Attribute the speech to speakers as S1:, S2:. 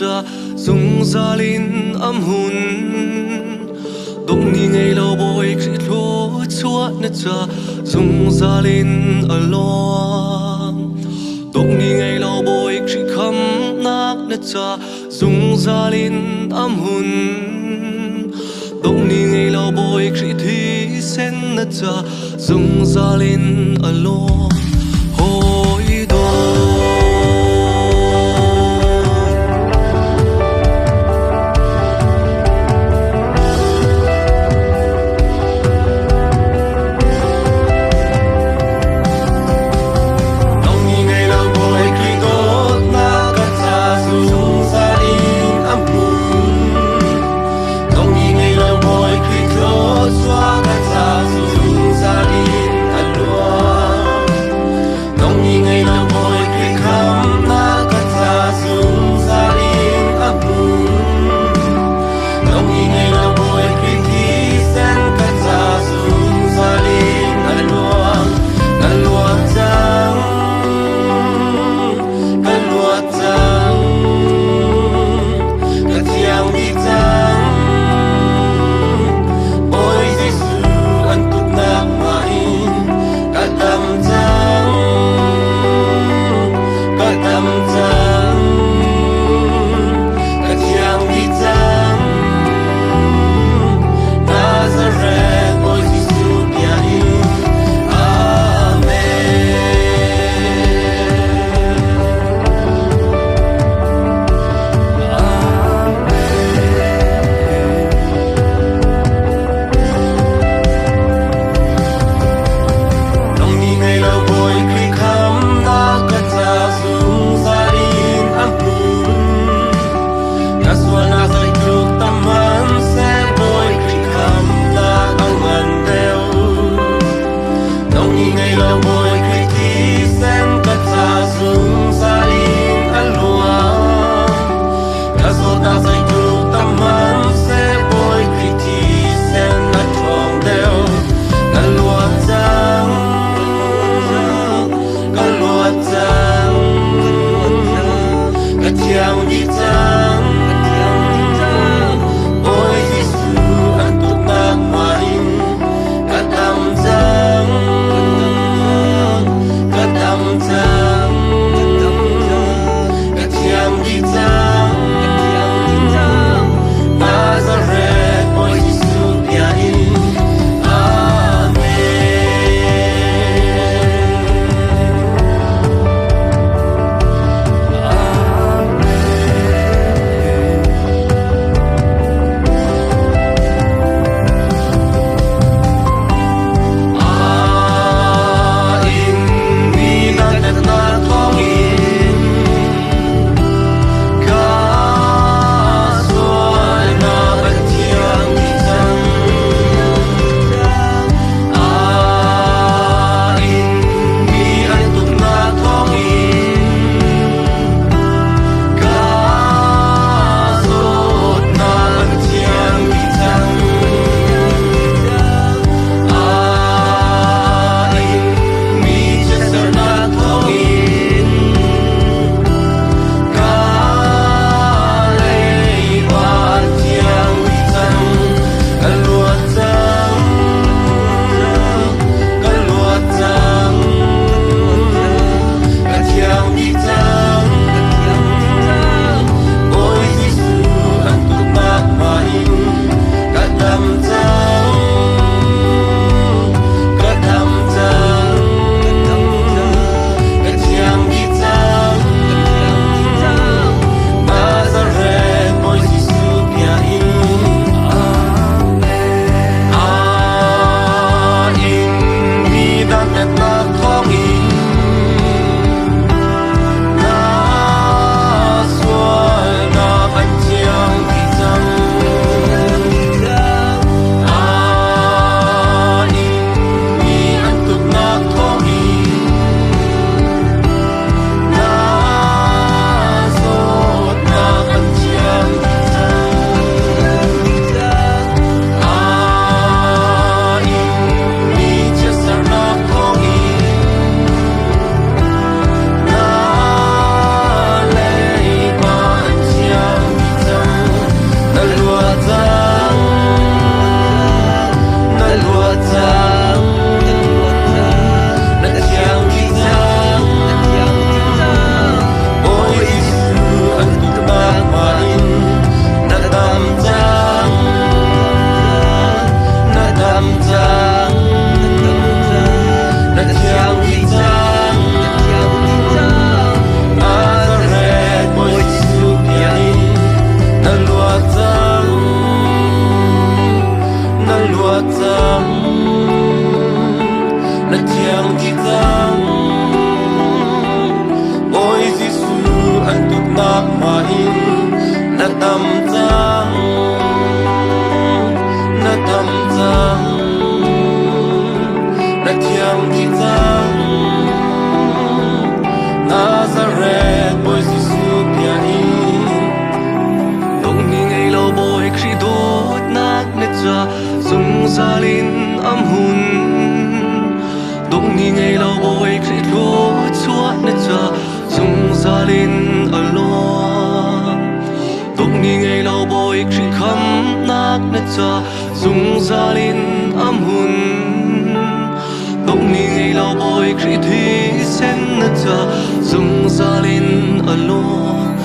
S1: cha dung gia linh âm hun đông ni ngày lâu bồi khi thua chúa na cha dung gia linh ở loan đông ni ngày lâu bồi khi khăm nát na cha dung gia linh âm hun đông ni ngày lâu bồi khi thi sen na cha dung gia linh ở loan hoi do tua tâm là thiang đi tâm ôi Giêsu anh tục nạc mà in là tâm tâm là tâm tâm là thiang đi tâm Nazareth ôi Giêsu bia in đông ni ngày lâu bồi khi đốt nát nết cha dung gia linh âm hun đông ni ngày lâu bồi khi đốt chúa nết cha dung gia linh ở loan đông ni ngày lâu bồi khi khăm nát nết cha dung gia linh âm hun đông ni ngày lâu bồi khi thi sen nết cha dung gia linh ở loan